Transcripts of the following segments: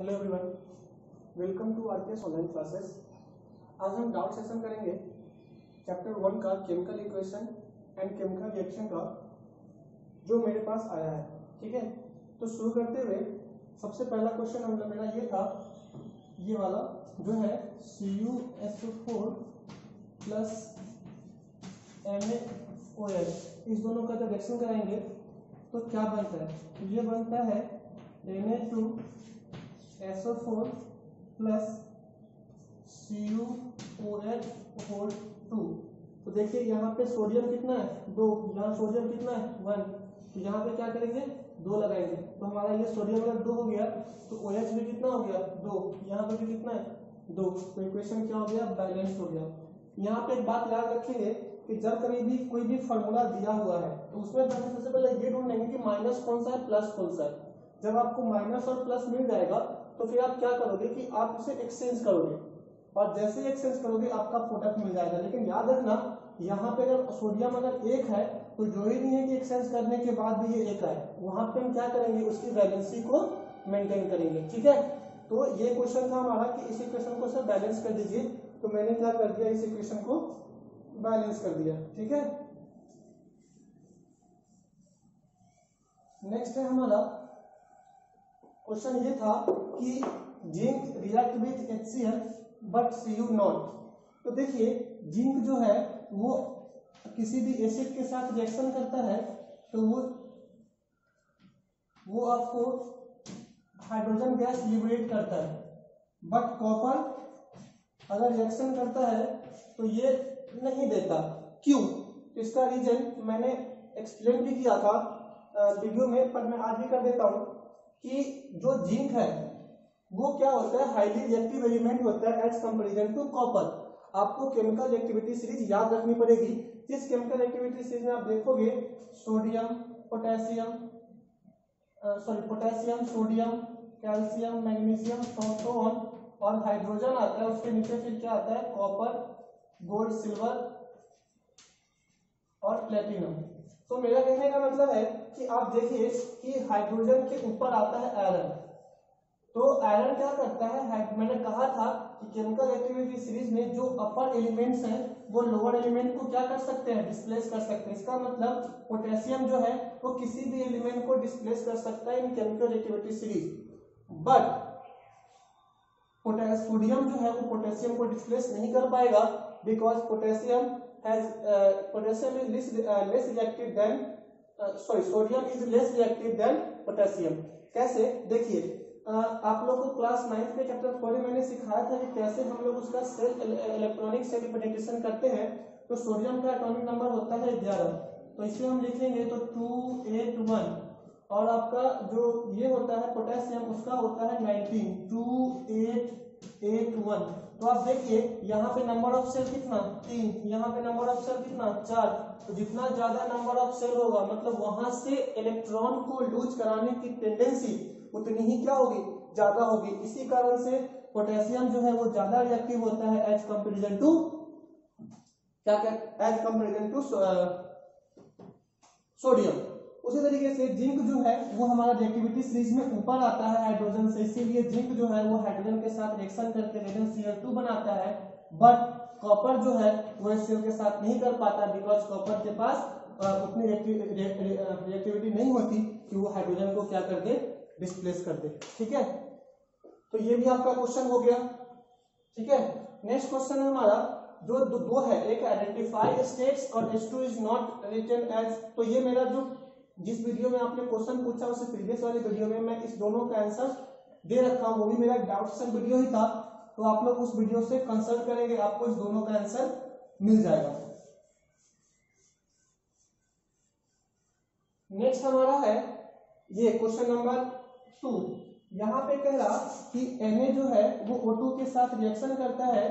Hello everyone, welcome to RKS online classes. आज हम doubt session करेंगे चैप्टर 1 का chemical equation and chemical reaction का, जो मेरे पास आया है। ठीक है, तो शुरू करते हुए सबसे पहला क्वेश्चन मेरा ये था, ये वाला जो है CuSO4 प्लस NaOH, इस दोनों का जब रिएक्शन कराएंगे तो क्या बनता है? तो ये बनता है Na2SO4 प्लस CuOH2। तो देखिए यहाँ पे सोडियम कितना है 2, यहाँ सोडियम कितना है 1, तो यहाँ पे क्या करेंगे 2 लगाएंगे, तो हमारा ये सोडियम अगर 2 हो गया तो OH भी कितना हो गया 2, यहाँ पे भी कितना है 2, तो इक्वेशन क्या हो गया बैलेंस हो गया। यहाँ पे एक बात याद रखेंगे कि जब कभी भी कोई भी फॉर्मूला दिया हुआ है तो उसमें सबसे पहले ये ढूंढेंगे कि माइनस कौन सा है प्लस कौन सा है। जब आपको माइनस और प्लस मिल जाएगा तो फिर आप क्या करोगे कि आप इसे एक्सचेंज करोगे, और जैसे ही एक्सचेंज करोगे आपका प्रोडक्ट मिल जाएगा। लेकिन याद रखना यहाँ पे अगर सोडियम अगर 1 है तो जो ही नहीं है कि एक्सचेंज करने के बाद भी ये 1 है, वहां पे हम क्या करेंगे उसकी वैलेंसी को मेंटेन करेंगे। ठीक है, तो ये क्वेश्चन था हमारा कि इस इक्वेशन को सर बैलेंस कर दीजिए, तो मैंने क्या कर दिया इस इक्वेशन को बैलेंस कर दिया। ठीक है, नेक्स्ट है हमारा क्वेश्चन ये था कि zinc react with HCl but Cu not. तो देखिए जिंक जो है वो किसी भी एसिड के साथ रिएक्शन करता है तो वो आपको हाइड्रोजन गैस लिबरेट करता है, बट कॉपर अगर रिएक्शन करता है तो ये नहीं देता। क्यों? इसका रीजन मैंने एक्सप्लेन भी किया था वीडियो में, पर मैं आज भी कर देता हूं कि जो जिंक है वो क्या होता है हाईली रिएक्टिव एलिमेंट होता है एज कंपैरिजन टू कॉपर। आपको केमिकल एक्टिविटी सीरीज याद रखनी पड़ेगी। जिस केमिकल एक्टिविटी सीरीज में आप देखोगे sodium potassium sodium calcium magnesium सोन और हाइड्रोजन आता है, उसके नीचे फिर क्या आता है कॉपर गोल्ड सिल्वर और प्लेटिनम। तो मेरा कहने का मतलब है कि आप देखिए कि हाइड्रोजन के ऊपर आता है आयरन। तो आयरन क्या करता है, मैंने कहा था कि केमिकल एक्टिविटी सीरीज में जो अपर एलिमेंट्स हैं वो लोअर एलिमेंट को क्या कर सकते हैं डिस्प्लेस कर सकते हैं। इसका मतलब पोटेशियम जो है वो किसी भी एलिमेंट को डिस्प्लेस कर सकता है इन chemical activity series, but sodium जो है वो पोटेशियम को डिस्प्लेस नहीं कर पाएगा, because potassium is less reactive than sodium is less reactive than potassium। कैसे? देखिए आप लोग को क्लास 9th में चैप्टर 4 में मैंने सिखाया था कि कैसे हम लोग उसका सेल इलेक्ट्रॉनिक सेल रिप्रेजेंटेशन करते हैं। तो सोडियम का एटॉमिक नंबर होता है 11, तो इसे हम लिखेंगे तो 281, और आपका जो ये होता है पोटेशियम उसका होता है 19 2881। तो आप देखिए यहाँ पे नंबर ऑफ सेल कितना 3, यहाँ पे नंबर ऑफ सेल कितना 4। तो जितना ज्यादा नंबर ऑफ सेल होगा मतलब वहां से इलेक्ट्रॉन को लूज कराने की टेंडेंसी उतनी ही क्या होगी ज्यादा होगी। इसी कारण से पोटेशियम जो है वो ज्यादा रिएक्टिव होता है एज कंपैरिजन टू सोडियम। उसी तरीके से जिंक जो है वो हमारा रिएक्टिविटी सीरीज में ऊपर आता है हाइड्रोजन से, इसीलिए जिंक जो है वो हाइड्रोजन के साथ रिएक्शन करके NaCl2 बनाता है, बट कॉपर जो है वो HCl के साथ नहीं कर पाता, बिकॉज कॉपर के पास उतनी रिएक्टिविटी नहीं होती कि वो हाइड्रोजन को क्या कर दे डिस्प्लेस कर दे। ठीक है, तो ये भी आपका क्वेश्चन हो गया। ठीक है, नेक्स्ट क्वेश्चन है हमारा जो दो है, एक आइडेंटिफाई स्टेट्स और H2 is not written as. तो ये मेरा जो जिस वीडियो में आपने क्वेश्चन पूछा उससे प्रीवियस वाले वीडियो में मैं इस दोनों का आंसर दे रखा हूं, वो भी मेरा डाउट सेशन वीडियो ही था, तो आप लोग उस वीडियो से कंसल्ट करेंगे, आपको इस दोनों का आंसर मिल जाएगा। नेक्स्ट हमारा है ये क्वेश्चन नंबर 2। यहाँ पे कह रहा कि Na जो है वो O2 के साथ रिएक्शन करता है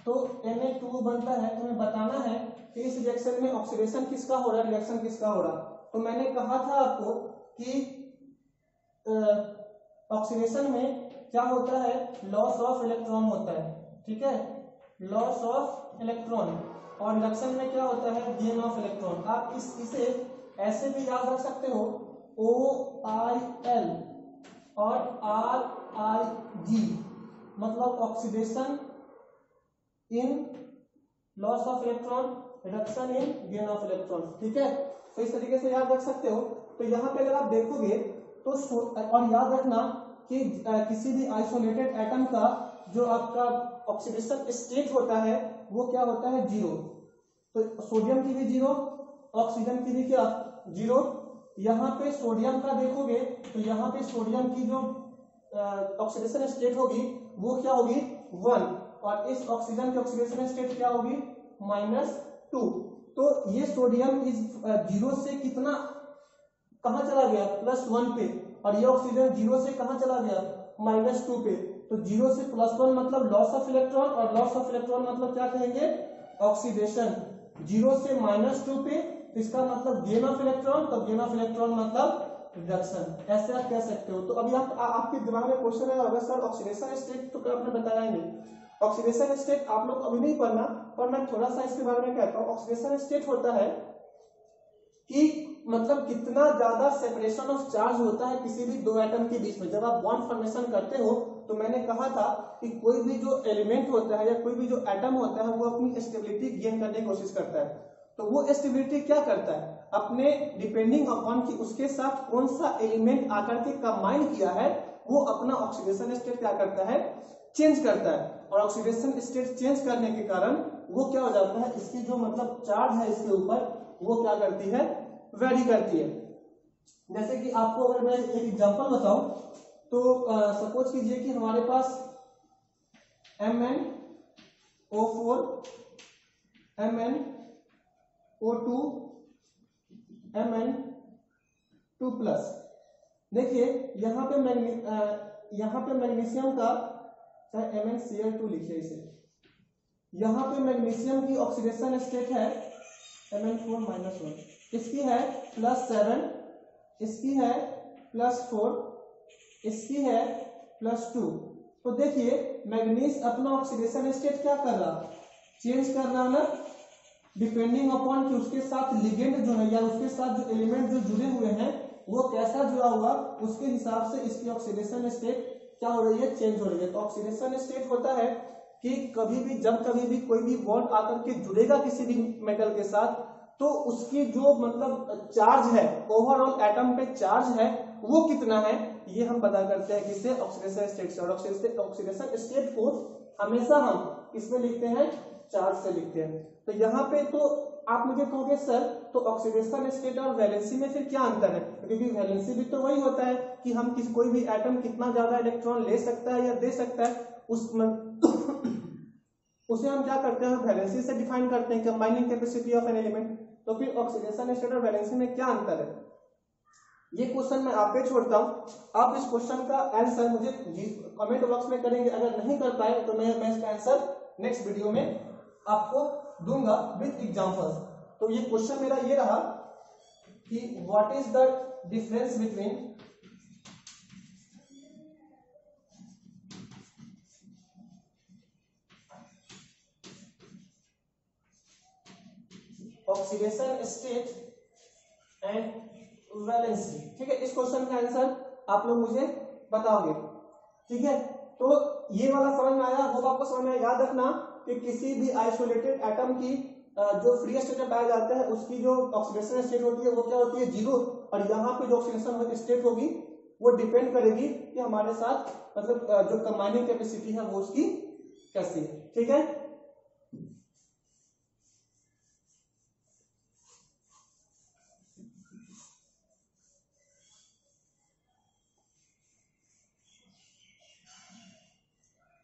तो Na2 बनता है। तो हमें बताना है कि इस रिएक्शन में ऑक्सीडेशन किसका हो रहा है, रिएक्शन किसका हो रहा है। तो मैंने कहा था आपको कि ऑक्सीडेशन में क्या होता है लॉस ऑफ इलेक्ट्रॉन होता है। ठीक है, लॉस ऑफ इलेक्ट्रॉन, और रिडक्शन में क्या होता है गेन ऑफ इलेक्ट्रॉन। आप इसे ऐसे भी याद रख सकते हो OIL और RIL oxidation in loss of electron, reduction in gain of electron. ठीक है, तो इस तरीके से याद रख सकते हो। तो यहाँ पे अगर आप देखोगे तो और याद रखना कि किसी भी आइसोलेटेड एटम का जो आपका ऑक्सीडेशन स्टेट होता है वो क्या होता है, जीरो। तो सोडियम की भी जीरो, ऑक्सीजन की भी क्या, जीरो। यहाँ पे सोडियम का देखोगे तो यहाँ पे सोडियम की जो ऑक्सीडेशन स्टेट होगी वो क्या होगी, 1, और इस ऑक्सीजन की ऑक्सीडेशन स्टेट क्या होगी, -2। तो ये सोडियम इस जीरो से कितना कहां चला गया, +1 पे, और ये ऑक्सीजन जीरो से कहां चला गया, -2 पे। तो जीरो से +1 मतलब लॉस ऑफ इलेक्ट्रॉन, और लॉस ऑफ इलेक्ट्रॉन मतलब क्या कहेंगे, ऑक्सीडेशन। जीरो से -2 पे, तो इसका मतलब गेन ऑफ इलेक्ट्रॉन, तो गेन ऑफ इलेक्ट्रॉन मतलब रिडक्शन। ऐसे आप कह सकते हो। तो अभी आपके दिमाग में क्वेश्चन आया होगा, सर ऑक्सीडेशन स्टेट तो आपने बताया ही नहीं। ऑक्सीडेशन स्टेट आप लोग अभी नहीं पढ़ना, पर मैं थोड़ा सा इसके बारे में कहता हूँ। ऑक्सीडेशन स्टेट होता है कि मतलब कितना ज्यादा सेपरेशन ऑफ चार्ज होता है किसी भी दो एटम के बीच में। जब आप बॉन्ड फॉर्मेशन करते हो तो मैंने कहा था कि कोई भी जो एलिमेंट होता है या कोई भी जो एटम होता है वो अपनी स्टेबिलिटी गेन करने की कोशिश करता है। तो वो स्टेबिलिटी क्या करता है, अपने डिपेंडिंग अपॉन कि उसके साथ कौन सा एलिमेंट आकर के कंबाइन किया है, वो अपना ऑक्सीडेशन स्टेट क्या करता है, चेंज करता है। और ऑक्सीडेशन स्टेट चेंज करने के कारण वो क्या हो जाता है, इसकी जो मतलब चार्ज है इसके ऊपर वो क्या करती है, वेरी करती है। जैसे कि आपको अगर मैं एक एग्जांपल बताऊं तो सपोज कीजिए कि हमारे पास MnO4 MnO2 Mn2+। देखिए यहाँ पे मैग्नीशियम का, चाहे MnCl2 लिखिए इसे, यहाँ पे मैग्नीशियम की ऑक्सीडेशन स्टेट है Mn4-1, इसकी है +7, इसकी है +4, इसकी है +2। तो देखिए मैग्नीज अपना ऑक्सीडेशन स्टेट क्या कर रहा, चेंज कर रहा ना, डिपेंडिंग अपॉन कि उसके साथ लिगेंड जो है या उसके साथ जो एलिमेंट जो जुड़े हुए हैं वो कैसा जुड़ा हुआ, उसके हिसाब से इसकी ऑक्सीडेशन स्टेट क्या हो रही है, चेंज हो रही है। तो ऑक्सीडेशन स्टेट होता है कि जब कभी भी कोई भी बॉन्ड आकर के जुड़ेगा किसी भी मेटल के साथ, तो उसकी जो मतलब चार्ज है, ओवरऑल एटम पे चार्ज है वो कितना है, ये हम पता करते हैं किससे, ऑक्सीडेशन स्टेट से। और ऑक्सीडेशन स्टेट को हमेशा हम किसमें लिखते हैं, चार्ज से लिखते हैं। तो यहाँ पे तो आप मुझे कहोगे सर तो ऑक्सीडेशन स्टेट और वैलेंसी में फिर क्या अंतर है, क्योंकि वैलेंसी भी तो वही होता है कि हम कोई भी एटम कितना ज्यादा इलेक्ट्रॉन ले सकता है या दे सकता है, उसे हम क्या करते हैं, वैलेंसी से डिफाइन करते हैं, combining capacity of an element. तो फिर ऑक्सीडेशन स्टेट और वैलेंसी में क्या अंतर है, ये क्वेश्चन मैं आप पे छोड़ता हूं। आप इस क्वेश्चन का आंसर मुझे कमेंट बॉक्स में करेंगे, अगर नहीं कर पाए तो मैं इसका आंसर नेक्स्ट वीडियो में आपको दूंगा विद एग्जांपल्स। तो ये क्वेश्चन मेरा ये रहा कि what is the difference between oxidation state and valency. ठीक है, इस क्वेश्चन का आंसर आप लोग मुझे बताओगे। ठीक है, तो ये वाला समझ में आया, वो आपको समझ में याद रखना कि किसी भी आइसोलेटेड एटम की जो फ्री स्टेट में पाया जाता है उसकी जो ऑक्सीडेशन स्टेट होती है वो क्या होती है, जीरो। और यहाँ पे जो ऑक्सीडेशन स्टेट होगी वो डिपेंड करेगी कि हमारे साथ मतलब जो कंबाइनिंग कैपेसिटी है वो उसकी कैसी है। ठीक है,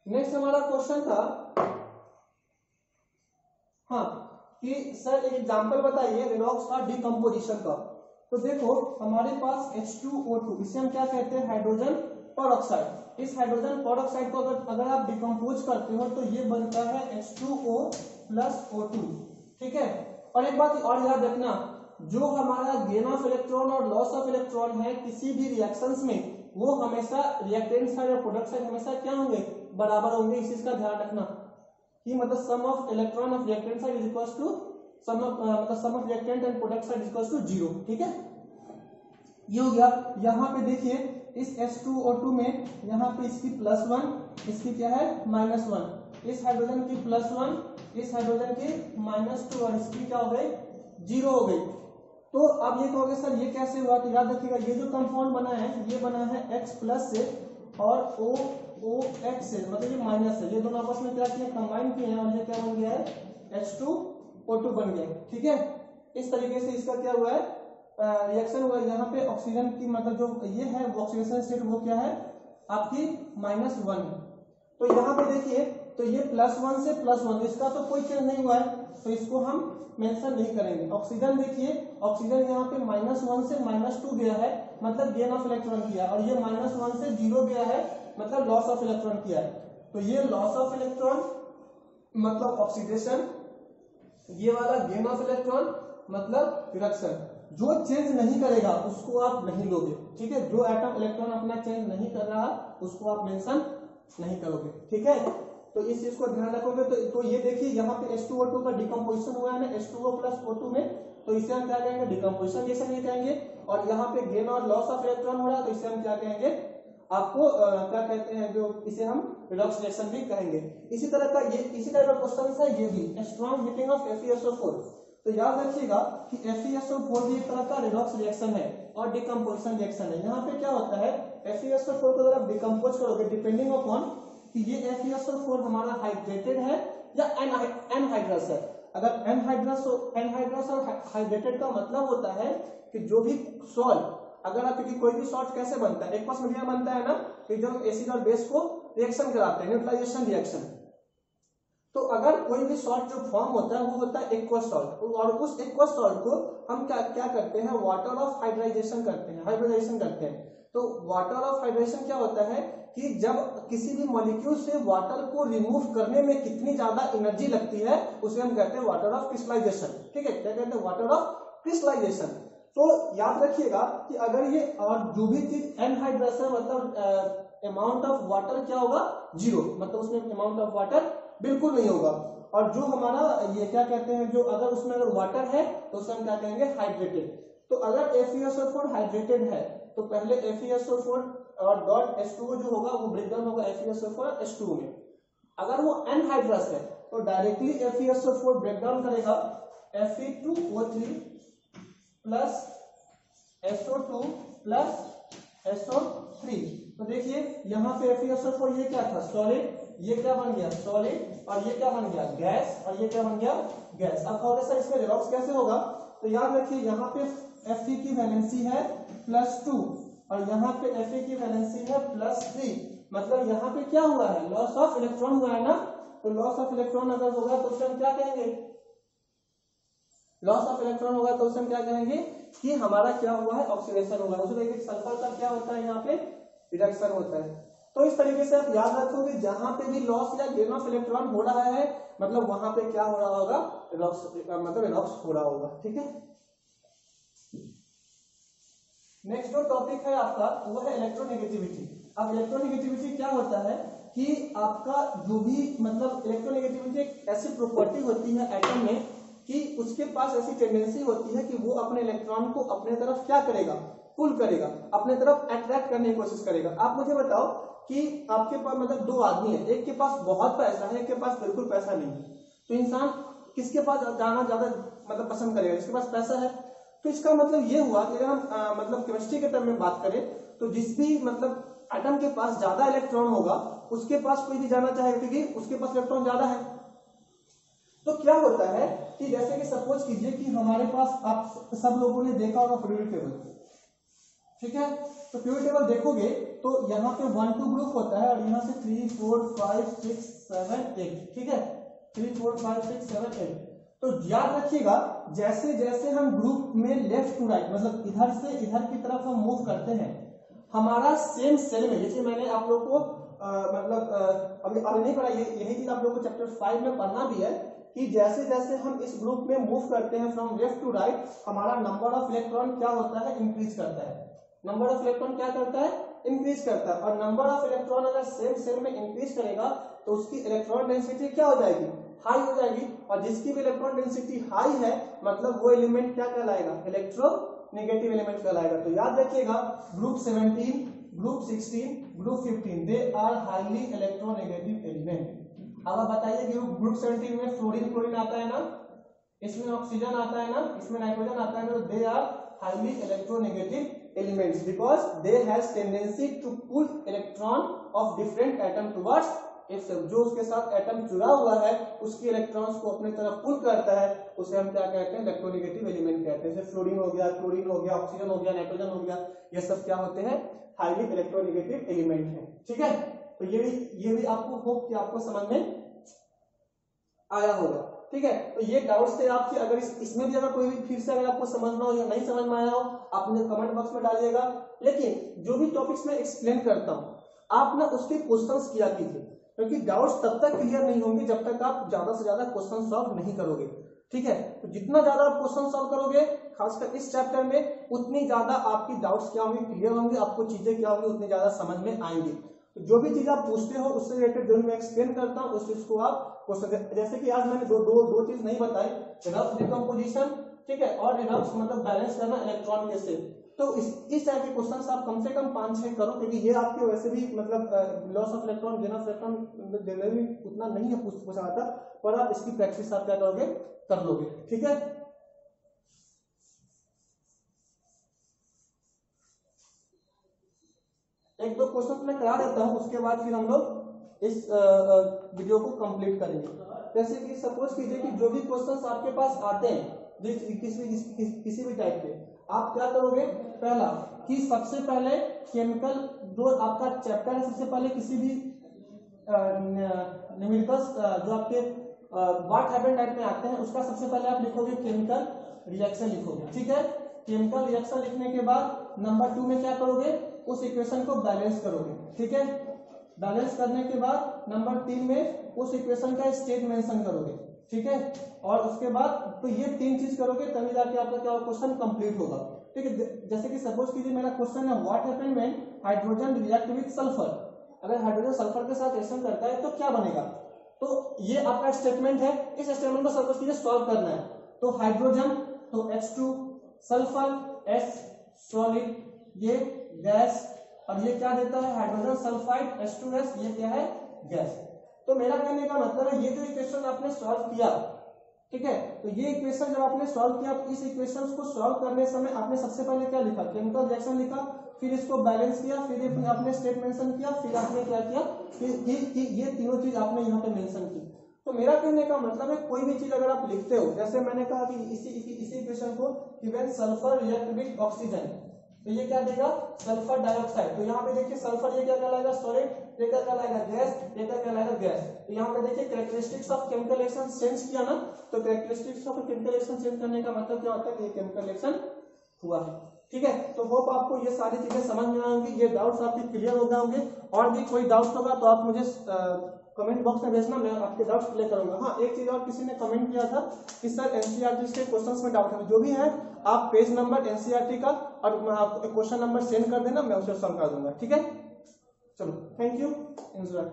नेक्स्ट हमारा क्वेश्चन था हाँ कि सर एक एग्जांपल बताइए रेडॉक्स का डिकम्पोजिशन का। तो देखो हमारे पास H2O2, इसे हम क्या कहते हैं, हाइड्रोजन पेरोक्साइड। इस हाइड्रोजन पेरोक्साइड को अगर आप डिकम्पोज करते हो तो ये बनता है H2O+O2। ठीक है, और एक बात और याद रखना, जो हमारा गेन ऑफ इलेक्ट्रॉन और लॉस ऑफ इलेक्ट्रॉन है किसी भी रिएक्शंस में, वो हमेशा रिएक्टेंट साइड और प्रोडक्ट साइड हमेशा क्या होंगे, बराबर होंगे। इस चीज का ध्यान रखना कि मतलब sum of electron of reactant side is equals to sum of reactant and product side is equals to 0। ठीक है, ये हो गया। यहाँ पे देखिए इस H2O2 में यहाँ पे इसकी +1, इसकी क्या है -1, इस हाइड्रोजन की +1, इस हाइड्रोजन की -2 और इसकी क्या हो गई 0 हो गई। तो अब ये कहोगे सर ये कैसे हुआ, तो याद रखिएगा ये जो कंपाउंड बना है ये बना है X+ से और OX से, मतलब ये माइनस है, ये दोनों आपस में क्या किए कंबाइन किए हैं और ये क्या बन गया है H2O2 बन गया। ठीक है, इस तरीके से इसका क्या हुआ है रिएक्शन हुआ। यहाँ पे ऑक्सीजन की मतलब जो ये है वो ऑक्सीडेशन स्टेट वो क्या है आपकी -1 है। तो यहाँ पे देखिए तो ये +1 से +1 इसका तो कोई चेंज नहीं हुआ है, तो इसको हम मेंशन नहीं करेंगे। ऑक्सीजन देखिए ऑक्सीजन यहाँ पे -1 से -2 गया है, मतलब गेन ऑफ इलेक्ट्रॉन किया, और ये -1 से 0 गया है, मतलब लॉस ऑफ इलेक्ट्रॉन किया है। तो ये लॉस ऑफ इलेक्ट्रॉन मतलब ऑक्सीडेशन, ये वाला गेन ऑफ इलेक्ट्रॉन मतलब रिडक्शन। जो चेंज नहीं करेगा उसको आप नहीं लोगे। ठीक है, जो एटम इलेक्ट्रॉन अपना चेंज नहीं कर रहा उसको आप मेंशन नहीं करोगे। ठीक है, तो इस चीज को ध्यान रखोगे। तो ये देखिए यहाँ पे H2O2 का डिकम्पोजिशन हुआ है ना H2O + O2 में, तो इसे हम क्या कहेंगे डिकम्पोजिशन रिएक्शन ये कहेंगे। और यहाँ पे गेन और लॉस ऑफ इलेक्ट्रॉन हो रहा है, तो इसे हम क्या कहेंगे आपको क्या कहते हैं, जो इसे हम रिडॉक्स रिएक्शन भी कहेंगे। इसी तरह का ये इसी तरह का क्वेश्चन है ये भी, स्ट्रॉन्ग हीटिंग ऑफ FeSO4। तो याद रखिएगा कि FeSO4 भी एक तरह का रिडॉक्स रिएक्शन है और डिकम्पोजिशन रिएक्शन है। यहाँ पे क्या होता है FeSO4 को अगर आप डिकम्पोज करोगे डिपेंडिंग अपॉन कि ये FeSO4 हमारा हाइड्रेटेड है या एनहाइड्रस है। अगर एनहाइड्रस और हाइड्रेटेड का मतलब होता है कि जो भी सॉल्ट, अगर आप क्योंकि कोई भी सॉल्ट कैसे बनता है एक्वस मीडियम बनता है ना, कि जब एसिड और बेस को रिएक्शन कराते हैं न्यूट्रलाइजेशन रिएक्शन, तो अगर कोई भी सॉल्ट जो फॉर्म होता है वो होता है एक्वस सॉल्ट, और उस एक्वस सॉल्ट को हम क्या करते हैं वाटर ऑफ हाइड्राइजेशन करते हैं, हाइब्रिडाइजेशन करते हैं। तो वाटर ऑफ हाइड्रेशन क्या होता है कि जब किसी भी मॉलिक्यूल से वाटर को रिमूव करने में कितनी ज्यादा एनर्जी लगती है उसे हम कहते हैं वाटर ऑफ क्रिस्टलाइजेशन। ठीक है, क्या कहते हैं वाटर ऑफ क्रिस्टलाइजेशन। तो याद रखिएगा कि अगर ये और जो भी चीज एनहाइड्रस है मतलब अमाउंट ऑफ वाटर क्या होगा 0, मतलब उसमें अमाउंट ऑफ वाटर बिल्कुल नहीं होगा। और जो हमारा ये क्या कहते हैं जो अगर उसमें अगर वाटर है तो उसे हम क्या कहेंगे हाइड्रेटेड। तो अगर FeSO4 हाइड्रेटेड है तो पहले FeSO4 और डॉट H2O जो होगा वो ब्रेक डाउन होगा FeSO4 और H2O में। अगर वो एनहाइड्रस है तो डायरेक्टली FeSO4 ब्रेक डाउन करेगा Fe2O3 plus SO2 plus SO3। तो देखिए यहाँ पे FeSO4 ये क्या था सॉलिड, ये क्या बन गया सॉलिड, और ये क्या बन गया गैस, और ये क्या बन गया गैस। अब कहोगे सर इसमें रिडॉक्स कैसे होगा, तो याद रखिए यहाँ पे Fe की वैलेंसी है +2 और यहाँ पे Fe की वैलेंसी है +3, मतलब यहाँ पे क्या हुआ है लॉस ऑफ इलेक्ट्रॉन हुआ है ना। तो लॉस ऑफ इलेक्ट्रॉन अगर होगा तो उसे हम क्या कहेंगे, लॉस ऑफ इलेक्ट्रॉन होगा तो उसे हम क्या कहेंगे कि हमारा क्या हुआ है ऑक्सीडेशन होगा। उसे देखिए सल्फर का क्या होता है यहाँ पे रिडक्शन होता है। तो इस तरीके से आप याद रखोगे जहां पे भी लॉस या गेन ऑफ इलेक्ट्रॉन हो रहा है मतलब वहां पे क्या हो रहा होगा रिडॉक्स, मतलब रिडॉक्स हो रहा होगा। ठीक है, नेक्स्ट जो टॉपिक है आपका वो है इलेक्ट्रोनेगेटिविटी। अब इलेक्ट्रोनेगेटिविटी क्या होता है कि आपका जो भी मतलब इलेक्ट्रोनेगेटिविटी एक ऐसी प्रॉपर्टी होती है एटम में कि उसके पास ऐसी टेंडेंसी होती है कि वो अपने इलेक्ट्रॉन को अपने तरफ क्या करेगा पुल करेगा, अपने तरफ अट्रैक्ट करने की कोशिश करेगा। आप मुझे बताओ कि आपके पास मतलब दो आदमी है, एक के पास बहुत पैसा है, एक के पास बिल्कुल पैसा नहीं है, तो इंसान किसके पास जाना ज्यादा मतलब पसंद करेगा, जिसके पास पैसा है। तो इसका मतलब ये हुआ कि अगर हम मतलब केमिस्ट्री के टर्म में बात करें तो जिस भी मतलब एटम के पास ज्यादा इलेक्ट्रॉन होगा उसके पास कोई भी जाना चाहेगा क्योंकि उसके पास इलेक्ट्रॉन ज्यादा है। तो क्या होता है कि जैसे कि सपोज कीजिए कि हमारे पास आप सब लोगों ने देखा होगा पीरियोडिक टेबल, ठीक है, तो पीरियोडिक टेबल देखोगे तो यहाँ पे 1 2 ग्रुप होता है और यहाँ से 3 4 5 6 7 8, ठीक है 3 4 5 6 7 8। तो याद रखिएगा जैसे जैसे हम ग्रुप में लेफ्ट टू राइट मतलब इधर से इधर की तरफ हम मूव करते हैं हमारा सेम सेल में, जैसे मैंने आप लोग को अभी नहीं पढ़ा, यही चीज आप लोग को चैप्टर 5 में पढ़ना भी है कि जैसे जैसे हम इस ग्रुप में मूव करते हैं फ्रॉम लेफ्ट टू राइट हमारा नंबर ऑफ इलेक्ट्रॉन क्या होता है इंक्रीज करता है। नंबर ऑफ इलेक्ट्रॉन क्या करता है इंक्रीज करता है, और नंबर ऑफ इलेक्ट्रॉन अगर सेम सेल में इंक्रीज करेगा तो उसकी इलेक्ट्रॉन डेंसिटी क्या हो जाएगी हाई हो जाएगी, और जिसकी भी इलेक्ट्रॉन डेंसिटी हाई है मतलब वो एलिमेंट क्या कहलाएगा इलेक्ट्रो इलेक्ट्रोनेगेटिव एलिमेंट कहलाएगा। तो याद रखिएगा group 17, group 16, group 15 they are highly electronegative element. अब आप बताइए कि ग्रुप 17 में फ्लोरीन क्लोरीन आता है ना, इसमें ऑक्सीजन आता है ना, इसमें नाइट्रोजन आता है ना, they are highly electronegative elements because they has tendency to pull electron of different atom towards itself. जो उसके साथ एटम जुड़ा हुआ है उसकी इलेक्ट्रॉन्स को अपने तरफ पुल करता है, उसे हम क्या कहते हैं, इलेक्ट्रोनेगेटिव एलिमेंट कहते हैं। जैसे फ्लोरीन हो गया, क्लोरीन हो गया, ऑक्सीजन हो गया, नाइट्रोजन हो गया, ये सब क्या होते हैं, हाईली इलेक्ट्रोनेगेटिव एलिमेंट है। ठीक है, तो ये भी आपको होप कि आपको समझ में आया होगा। ठीक है, तो ये डाउट्स थे आपके। अगर इसमें भी अगर कोई भी फिर से अगर आपको समझना हो या नहीं समझ में आया हो आप मुझे कमेंट बॉक्स में डालिएगा। लेकिन जो भी टॉपिक्स में एक्सप्लेन करता हूं आप ना उसके क्वेश्चंस किया कीजिए, क्योंकि डाउट्स तब तक क्लियर नहीं होंगे जब तक आप ज्यादा से ज्यादा क्वेश्चन सॉल्व नहीं करोगे। ठीक है, तो जितना ज्यादा आप क्वेश्चन सॉल्व करोगे खासकर इस चैप्टर में, उतनी ज्यादा आपकी डाउट्स क्या होंगे, क्लियर होंगे, आपको चीजें क्या होंगी उतनी ज्यादा समझ में आएंगी। तो जो भी चीज आप पूछते हो उससे रिलेटेड जो मैं एक्सप्लेन करता हूँ उस चीज को आप क्वेश्चन, जैसे कि आज मैंने दो चीज नहीं बताई, रफ डिकम्पोजिशन, ठीक है, और रफ मतलब बैलेंस करना इलेक्ट्रॉन के से। तो इस टाइप के क्वेश्चंस आप कम से कम 5-6 करो, क्योंकि ये आपके वैसे भी मतलब loss of electron, gain of electron generally उतना नहीं है पूछा जाता, पर आप इसकी प्रैक्टिस आप क्या करोगे, कर लोगे। ठीक है, एक दो क्वेश्चन मैं करा देता हूं, उसके बाद फिर हम लोग इस वीडियो को कंप्लीट करेंगे। जैसे कि सपोज कीजिए कि जो भी क्वेश्चंस आपके पास आते हैं किसी भी टाइप के, आप क्या करोगे, पहला कि सबसे पहले केमिकल जो आपका चैप्टर है, सबसे पहले किसी भी न्यूमेरिकल्स जो आपके व्हाट हैपेंड टाइप में आते हैं उसका सबसे पहले आप लिखोगे केमिकल रिएक्शन लिखोगे। ठीक है, केमिकल रिएक्शन लिखने के बाद नंबर 2 में क्या करोगे, उस इक्वेशन को बैलेंस करोगे। ठीक है, बैलेंस करने के बाद नंबर 3 में उस इक्वेशन का स्टेट मेंशन करोगे। ठीक है, और उसके बाद तो ये 3 चीज करोगे तभी जाके आपका क्या क्वेश्चन कंप्लीट होगा। ठीक है, जैसे कि सपोज कीजिए मेरा क्वेश्चन है what happened when hydrogen react with sulphur. अगर हाइड्रोजन सल्फर के साथ रिएक्शन करता है तो क्या बनेगा, तो ये आपका स्टेटमेंट है, इस स्टेटमेंट को सपोज कीजिए सॉल्व करना है। तो हाइड्रोजन तो H2, सल्फर H सॉलिड, ये गैस, और ये क्या देता है हाइड्रोजन सल्फाइड H2S, ये क्या है गैस। तो मेरा कहने का मतलब है ये जो इक्वेशन आपने सॉल्व किया, ठीक है, तो ये इक्वेशन जब आपने सॉल्व किया तो इस इक्वेशन को सॉल्व करने समय आपने सबसे पहले क्या लिखा, केमिकल रिएक्शन लिखा, फिर इसको बैलेंस किया, फिर आपने स्टेट मेंशन किया, फिर आपने क्या किया कि ये तीनों चीज आपने यहाँ पे मेंशन की। तो मेरा कहने का मतलब है कोई भी चीज अगर आप लिखते हो, जैसे मैंने कहा कि इसी इक्वेशन को कि when sulphur react with oxygen, तो ये क्या देगा सल्फर डाइऑक्साइड। तो यहाँ पे देखिए सल्फर ये क्या कहलाएगा सॉलिड, ये क्या कहलाएगा गैस, ये क्या कहलाएगा गैस। तो यहाँ पे देखिए characteristics of chemical reaction change किया ना, तो characteristics of chemical reaction change करने का मतलब क्या होता है कि ये केमिकल रिएक्शन हुआ है। ठीक है, तो होप आपको ये सारी चीजें समझ में आएंगी, ये डाउट्स आपके क्लियर हो गए होंगे। और भी कोई डाउट्स होगा तो आप मुझे कमेंट बॉक्स में भेजना, मैं आपके डाउट्स क्लियर करूंगा। हाँ, एक चीज और किसी ने कमेंट किया था कि सर एनसीईआरटी से क्वेश्चंस में डाउट है, जो भी है आप पेज नंबर एनसीईआरटी का और आपको क्वेश्चन नंबर सेंड कर देना, मैं उसे सॉल्व कर दूंगा। ठीक है, चलो थैंक यू, एंजॉय।